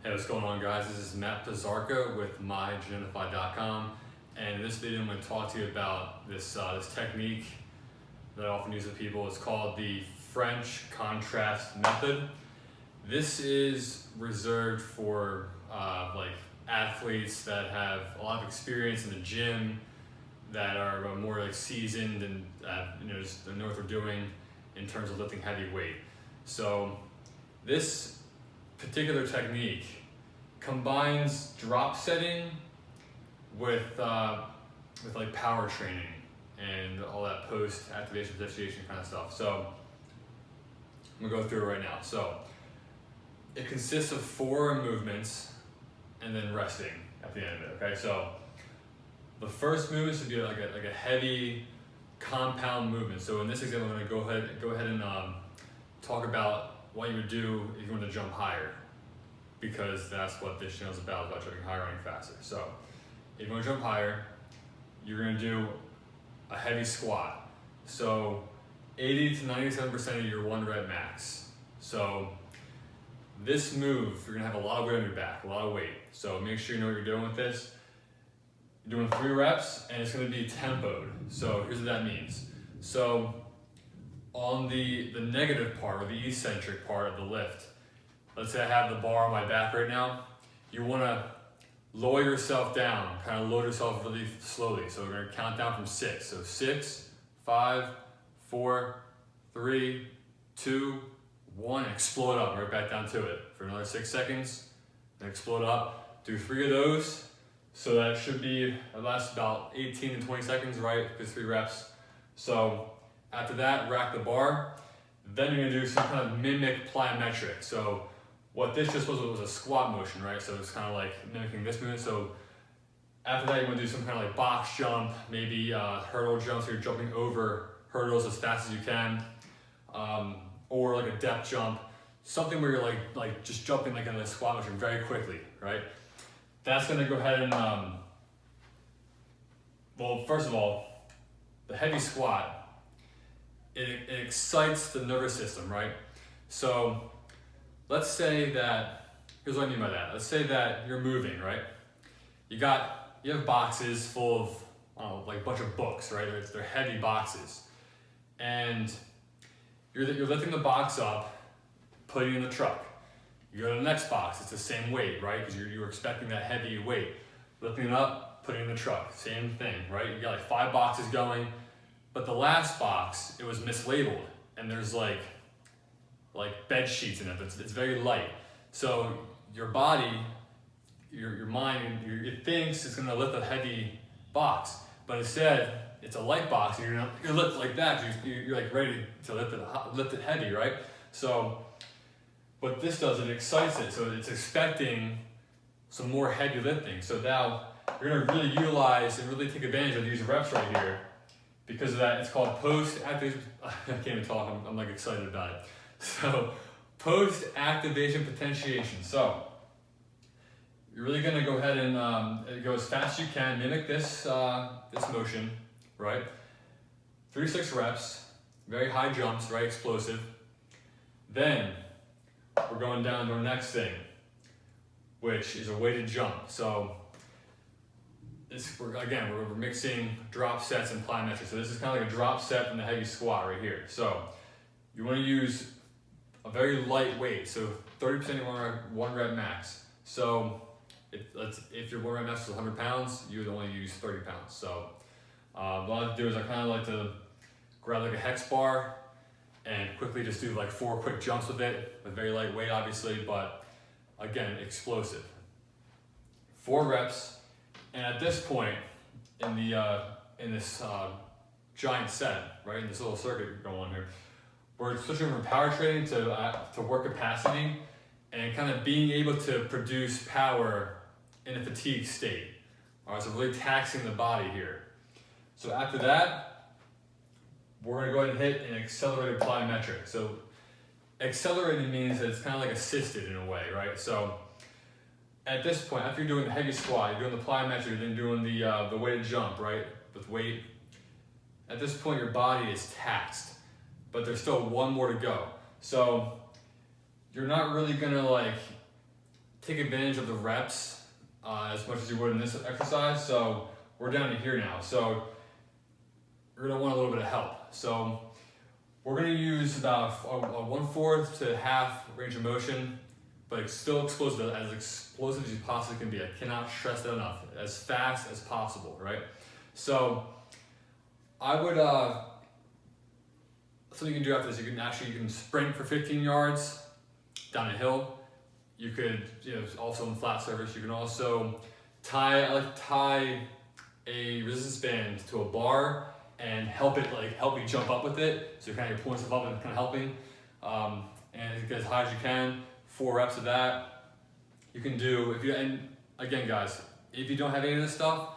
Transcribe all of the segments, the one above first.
Hey, what's going on, guys? This is Pieczarka with mygenify.com, and in this video I'm going to talk to you about this technique that I often use with people. It's called the French contrast method. This is reserved for like athletes that have a lot of experience in the gym, that are more like seasoned and just know what they're doing in terms of lifting heavy weight. So this particular technique combines drop setting with like power training and all that post activation potentiation kind of stuff. So I'm gonna go through it right now. So it consists of 4 movements and then resting at the end of it. Okay, so the first movement should be like a heavy compound movement. So in this example, I'm gonna go ahead and talk about what you would do if you want to jump higher, because that's what this channel is about jumping higher, running faster. So if you want to jump higher, you're going to do a heavy squat. So 80 to 97% of your 1 rep max. So this move, you're going to have a lot of weight on your back, a lot of weight. So make sure you know what you're doing with this. You're doing 3 reps and it's going to be tempoed. So here's what that means. So on the negative part, or the eccentric part of the lift, let's say I have the bar on my back right now, you want to lower yourself down, kind of load yourself really slowly. So we're going to count down from 6. So 6, 5, 4, 3, 2, 1, explode up, right back down to it for another 6 seconds, and explode up. Do 3 of those. So that should be, it lasts about 18 to 20 seconds, right? Because 3 reps. So after that, rack the bar. Then you're gonna do some kind of mimic plyometric. So what this just was a squat motion, right? So it's kind of like mimicking this movement. So after that, you want to do some kind of like box jump, maybe hurdle jump. So you're jumping over hurdles as fast as you can, or like a depth jump, something where you're like just jumping like in a squat motion very quickly, right? That's gonna go ahead and well, first of all, the heavy squat, it excites the nervous system, right? So let's say that, here's what I mean by that. Let's say that you're moving, right? You have boxes full of like a bunch of books, right? They're heavy boxes. And you're lifting the box up, putting it in the truck. You go to the next box, it's the same weight, right? Because you're expecting that heavy weight. Lifting it up, putting it in the truck, same thing, right? You got like 5 boxes going, but the last box, it was mislabeled, and there's like bed sheets in it. It's very light. So your body, your mind, it thinks it's gonna lift a heavy box, but instead it's a light box, and you're lift like that. You're like ready to lift it heavy, right? So what this does, it excites it. So it's expecting some more heavy lifting. So now you're gonna really utilize and really take advantage of these reps right here. Because of that, it's called post-activation. I can't even talk, I'm like excited about it. So post-activation potentiation. So you're really gonna go ahead and go as fast as you can, mimic this motion, right? 3 to 6 reps, very high jumps, right, explosive. Then we're going down to our next thing, which is a weighted jump. So we're mixing drop sets and plyometrics. So this is kind of like a drop set from the heavy squat right here. So you want to use a very light weight, so 30% of your 1 rep max. So if your 1 rep max is 100 pounds, you would only use 30 pounds. So what I like to do is I kind of like to grab like a hex bar and quickly just do like 4 quick jumps with it, with very light weight obviously, but again, explosive. 4 reps. And at this point, in this giant set, right, in this little circuit going on here, we're switching from power training to work capacity and kind of being able to produce power in a fatigue state. All right, so really taxing the body here. So after that, we're gonna go ahead and hit an accelerated plyometric. So accelerated means that it's kind of like assisted in a way, right? So at this point, after you're doing the heavy squat, you're doing the plyometric, then doing the weighted jump, right, with weight. At this point, your body is taxed, but there's still 1 more to go. So you're not really gonna like, take advantage of the reps as much as you would in this exercise. So we're down to here now. So we're gonna want a little bit of help. So we're gonna use about a 1/4 to half range of motion, but it's still explosive as you possibly can be. I cannot stress that enough. As fast as possible, right? So I would, something you can do after this, you can sprint for 15 yards down a hill. You could, also in flat surface, you can also I like to tie a resistance band to a bar and help you jump up with it. So you're kind of pulling stuff up and kind of helping. And get as high as you can, 4 reps of that. You can do, and again guys, if you don't have any of this stuff,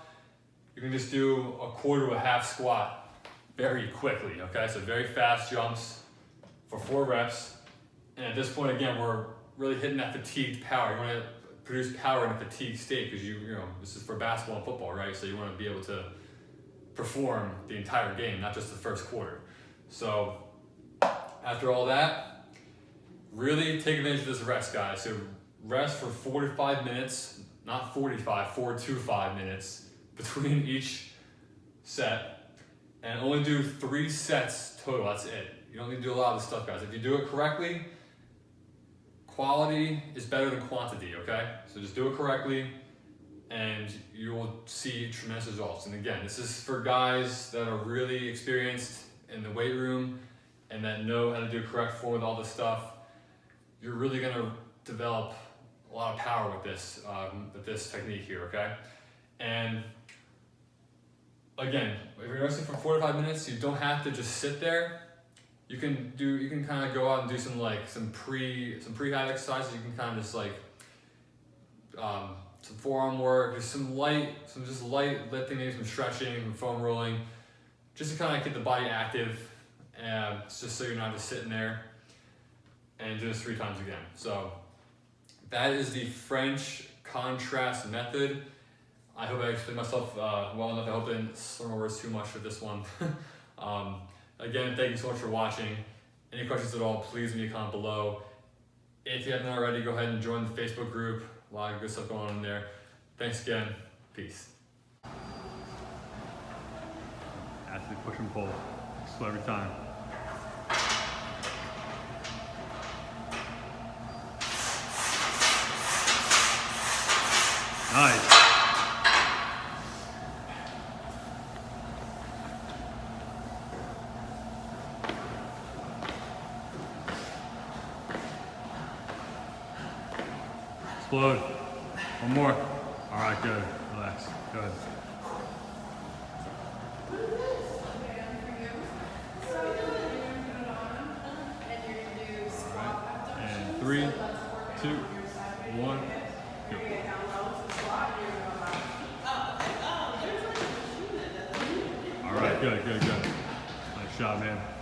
you can just do a 1/4 to a half squat very quickly, okay? So very fast jumps for 4 reps. And at this point, again, we're really hitting that fatigued power. You wanna produce power in a fatigued state because this is for basketball and football, right? So you wanna be able to perform the entire game, not just the first quarter. So after all that, really take advantage of this rest, guys. So rest for 4 to 5 minutes, not 45, 4 to 5 minutes between each set, and only do 3 sets total. That's it. You don't need to do a lot of this stuff, guys. If you do it correctly, quality is better than quantity, okay? So just do it correctly and you will see tremendous results. And again, this is for guys that are really experienced in the weight room and that know how to do correct form with all this stuff. You're really gonna develop a lot of power with this technique here, okay? And again, if you're resting for 4 to 5 minutes, you don't have to just sit there. You can kind of go out and do some pre-height exercises. You can kind of just some forearm work, some light lifting, maybe some stretching, some foam rolling, just to kind of get the body active, and just so you're not just sitting there. And do this 3 times again. So that is the French contrast method. I hope I explained myself well enough. I hope I didn't slur my words too much for this one. Again, thank you so much for watching. Any questions at all, please leave me a comment below. If you haven't already, go ahead and join the Facebook group. A lot of good stuff going on in there. Thanks again. Peace. Actually push and pull. Slow every time. Nice. Explode. One more. All right, good. Relax. Good. And 3, 2, 1, go. All right, good. Nice job, man.